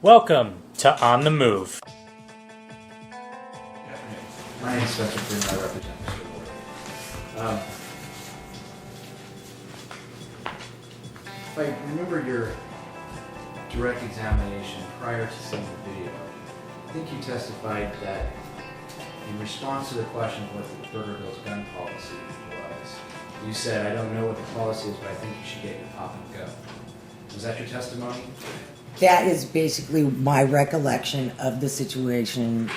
Welcome to On the Move. My name is Spencer Freeman. I represent Mr. Worley. If I remember your direct examination prior to seeing the video, I think you testified that in response to the question of what the Burgerville's gun policy was, you said, I don't know what the policy is, but I think you should get your pop and go. Was that your testimony? That is basically my recollection of the situation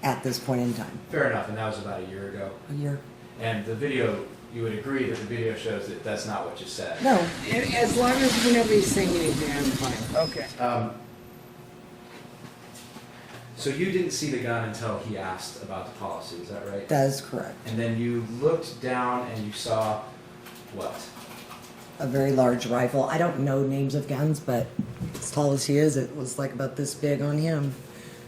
at this point in time. Fair enough, and that was about a year ago. A year? And the video, you would agree that the video shows that that's not what you said. No. As long as nobody's saying anything, I'm fine. Okay. So you didn't see the gun until he asked about the policy, is that right? That is correct. And then you looked down and you saw what? A very large rifle. I don't know names of guns, but as tall as he is, it was like about this big on him.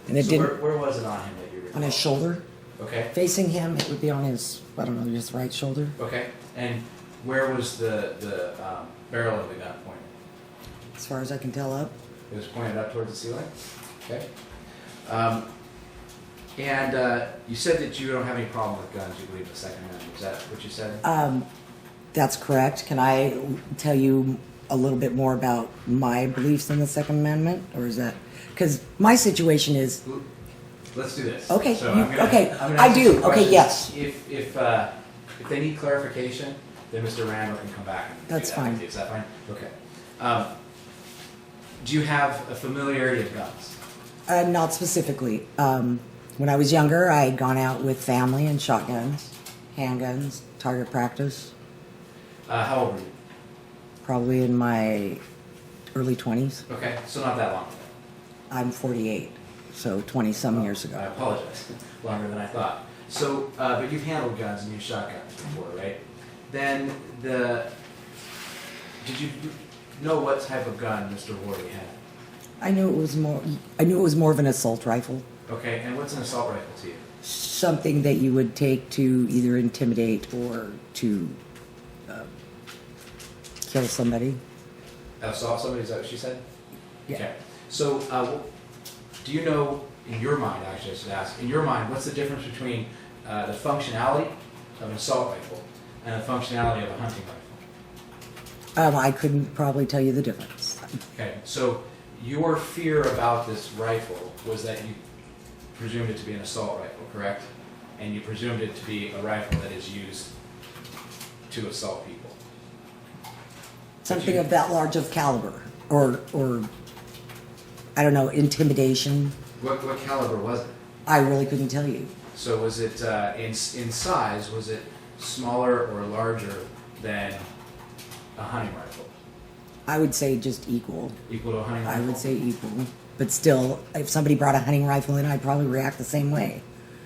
And it So didn't. where was it on him that you recall? On his shoulder. Okay. Facing him, it would be on his, I don't know, his right shoulder. Okay. And where was the barrel of the gun pointed? As far as I can tell up. It was pointed up towards the ceiling? Okay. And you said that you don't have any problem with guns, you believe in the Second Amendment. Is that what you said? That's correct. Can I tell you a little bit more about my beliefs in the Second Amendment? Or is that, because my situation is, Let's do this. okay, So you- I'm gonna okay, ask I you do. some Okay, questions. yes. If they need clarification, then Mr. Randall can come back and That's do that with fine. you. Is that fine? Okay. Do you have a familiarity of guns? Not specifically. When I was younger, I had gone out with family and shotguns, handguns, target practice, How old were you? probably in my early 20s. Okay, so not that long ago. I'm 48, so 20-some years I ago. apologize. Longer than I thought. So, but you've handled guns and used shotguns before, right? Then did you know what type of gun Mr. Worley had? I knew it was more of an assault rifle, Okay, and what's an assault rifle to you? something that you would take to either intimidate or to kill somebody. Assault somebody, is that what she said? Yeah. Okay. So, do you know, in your mind, actually, I should ask, in your mind, what's the difference between the functionality of an assault rifle and the functionality of a hunting rifle? I couldn't probably tell you the difference. Okay, so your fear about this rifle was that you presumed it to be an assault rifle, correct? And you presumed it to be a rifle that is used to assault people. Something of that large of caliber, or I don't know, intimidation. What caliber was it? I really couldn't tell you. So was it, in size, was it smaller or larger than a hunting rifle? I would say just equal. Equal to a hunting I rifle? would say equal. But still, if somebody brought a hunting rifle in, I'd probably react the same way.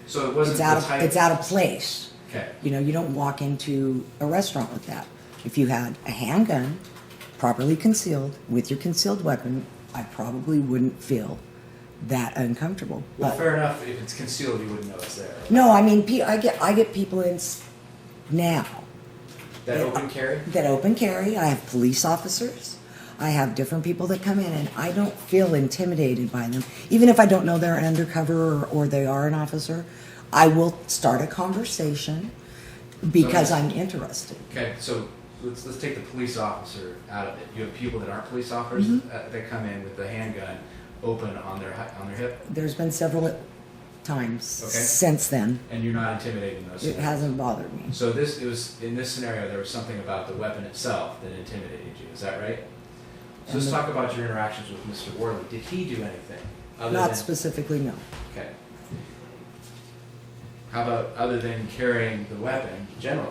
So it wasn't It's the type... out of place. Okay. You know, you don't walk into a restaurant with that. If you had a handgun, properly concealed, with your concealed weapon, I probably wouldn't feel that uncomfortable. Well, But- fair enough. If it's concealed, you wouldn't know it's there. No, I mean, I get people in now That open carry? that open carry. I have police officers. I have different people that come in, and I don't feel intimidated by them. Even if I don't know they're undercover or they are an officer, I will start a conversation because I'm interested. Okay, so let's take the police officer out of it. You have people that aren't police officers Mm-hmm. that come in with the handgun open on their hip, There's been several times Okay. since then. and you're not intimidating those. It hasn't bothered me. So it was in this scenario there was something about the weapon itself that intimidated you. Is that right? So let's talk about your interactions with Mr. Worley. Did he do anything other Not than specifically, no. Okay? How about other than carrying the weapon generally?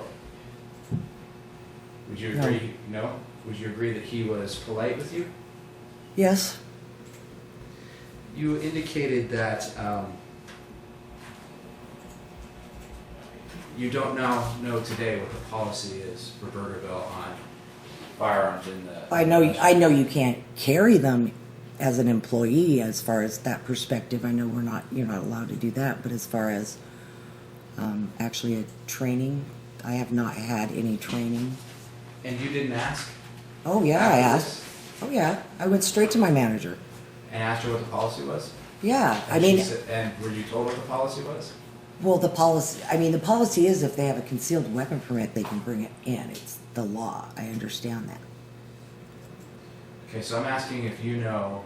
Would you No. agree? No. Would you agree that he was polite with you? Yes, You indicated that you don't now know today what the policy is for Burgerville on firearms in the... I know you can't carry them as an employee. As far as that perspective, I know you're not allowed to do that. But as far as actually a training, I have not had any training. And you didn't ask? Oh yeah, I after asked. this? Oh yeah, I went straight to my manager. And asked her what the policy was? Yeah, I And she mean, said- And were you told what the policy was? well, the policy is if they have a concealed weapon permit, they can bring it in. It's the law. I understand that. Okay, so I'm asking if you know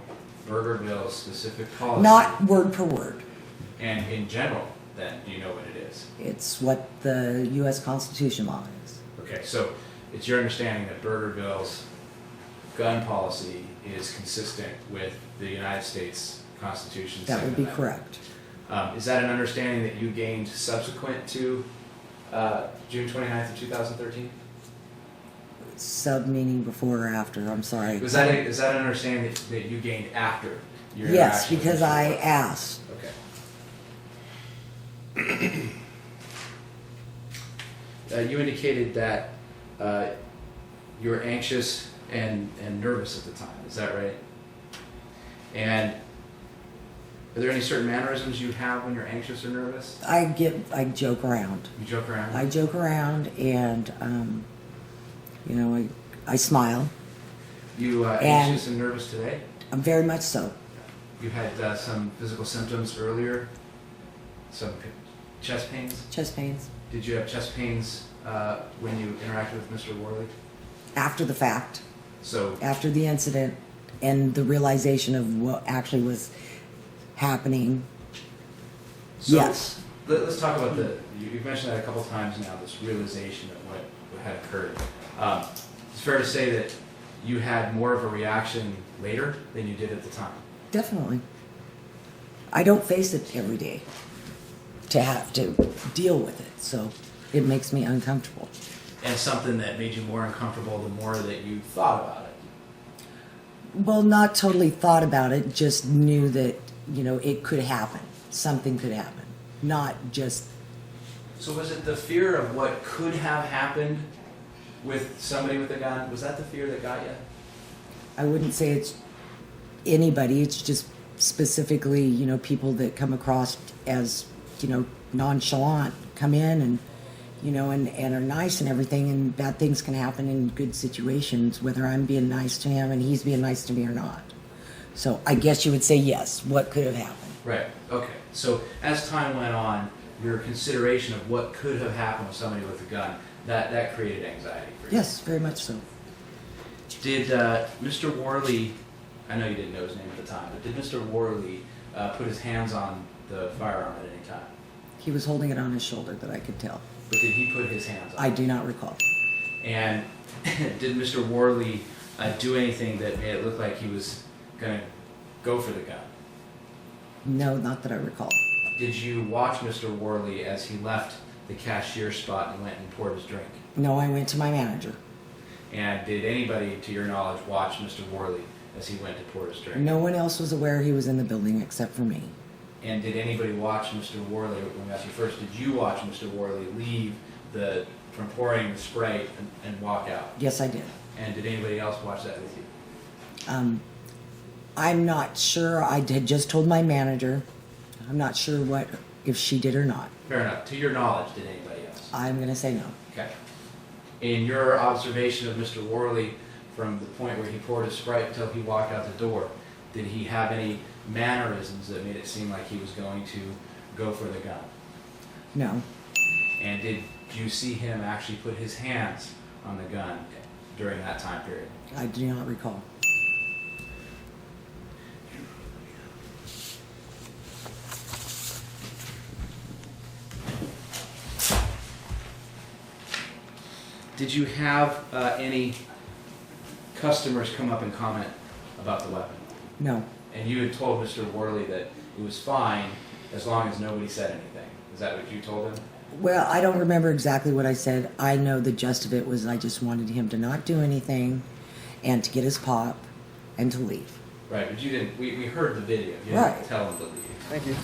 Burgerville's specific policy. Not word per word. And in general, then, do you know what it is? It's what the U.S. Constitution law is. Okay, so it's your understanding that Burgerville's gun policy is consistent with the United States Constitution? That would be Second Amendment. correct. Is that an understanding that you gained subsequent to June 29th of 2013? Sub meaning before or after, I'm sorry. Is that an understanding that you gained after your Yes, interaction with because Mr. I Worley? asked. Okay. You indicated that you were anxious and nervous at the time. Is that right? And are there any certain mannerisms you have when you're anxious or nervous? I joke around. You joke around? I joke around and, I smile. You anxious and nervous today? I'm very much so. You had some physical symptoms earlier? Some chest pains? Chest pains. Did you have chest pains when you interacted with Mr. Worley? After the fact, So, after the incident and the realization of what actually was happening, yes. Let's talk about you've mentioned that a couple times now, this realization of what had occurred. It's fair to say that you had more of a reaction later than you did at the time. Definitely. I don't face it every day to have to deal with it, so it makes me uncomfortable. And something that made you more uncomfortable the more that you thought about it. Well, not totally thought about it, just knew that, it could happen. Something could happen. Not just, So was it the fear of what could have happened with somebody with a gun? Was that the fear that got you? I wouldn't say it's anybody, it's just specifically, people that come across as, nonchalant, come in and, and are nice and everything, and bad things can happen in good situations, whether I'm being nice to him and he's being nice to me or not. So I guess you would say yes, what could have happened? Right, okay. So as time went on, your consideration of what could have happened with somebody with a gun, that created anxiety for you? Yes, very much so. Did Mr. Worley, I know you didn't know his name at the time, but did Mr. Worley put his hands on the firearm at any time? He was holding it on his shoulder that I could tell. But did he put his hands on I it? do not recall. And did Mr. Worley do anything that made it look like he was going to go for the gun? No, not that I recall. Did you watch Mr. Worley as he left the cashier spot and went and poured his drink? No, I went to my manager. And did anybody, to your knowledge, watch Mr. Worley as he went to pour his drink? No one else was aware he was in the building except for me. And did anybody watch Mr. Worley, when we asked you first, did you watch Mr. Worley leave from pouring the Sprite and walk out? Yes, I did. And did anybody else watch that with you? I'm not sure. I had just told my manager. I'm not sure if she did or not. Fair enough. To your knowledge, did anybody else? I'm going to say no. Okay. In your observation of Mr. Worley from the point where he poured his Sprite until he walked out the door, did he have any mannerisms that made it seem like he was going to go for the gun? No. And did you see him actually put his hands on the gun during that time period? I do not recall. Did you have any customers come up and comment about the weapon? No. And you had told Mr. Worley that it was fine as long as nobody said anything. Is that what you told him? Well, I don't remember exactly what I said. I know the gist of it was I just wanted him to not do anything and to get his pop and to leave. Right, but you didn't, we heard the video. You didn't Right. tell him to leave. Thank you.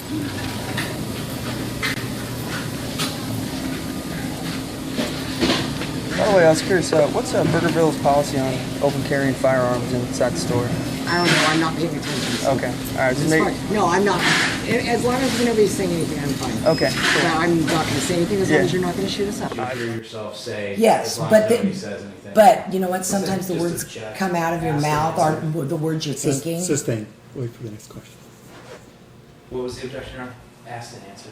By the way, I was curious, what's Burgerville's policy on open carrying firearms inside the store? I don't know, I'm not paying attention. Okay, all right, just It's make. fine. No, I'm not. As long as nobody's saying anything, I'm fine. Okay, But cool. I'm not gonna say anything as long Yeah. as you're not gonna shoot us up. Did you hear yourself say, Yes, as long but as the- nobody says anything? But you know what? Sometimes the Just a words check. come out of your Ask mouth the answer. aren't the words you're thinking. Sustain. Wait for the next question. What was the objection? Asked and answered.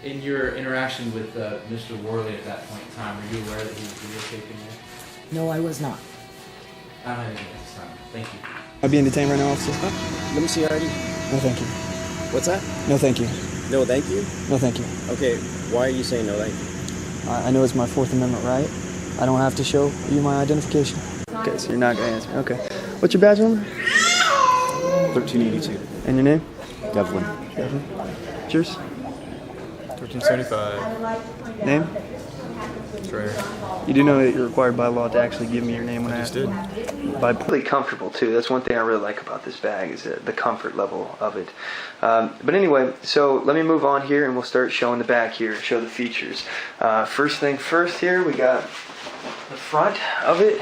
In your interaction with Mr. Worley at that point in time, were you aware that he was videotaping you? No, I was not. I don't have anything at this time. Thank you. Am I being detained right now, officer? Let me see your ID. No, thank you. What's that? No, thank you. No, thank you. No, thank you. Okay, why are you saying no, thank you? I know it's my Fourth Amendment right. I don't have to show you my identification. Okay, so you're not gonna answer me. Okay. What's your badge number? 1382. And your name? Devlin. Yours? 1375. Name? Trey. You do know that you're required by law to actually give me your name when I Just ask. did. Really comfortable too. That's one thing I really like about this bag is the comfort level of it. But anyway, so let me move on here and we'll start showing the back here, show the features. First thing first here, we got the front of it.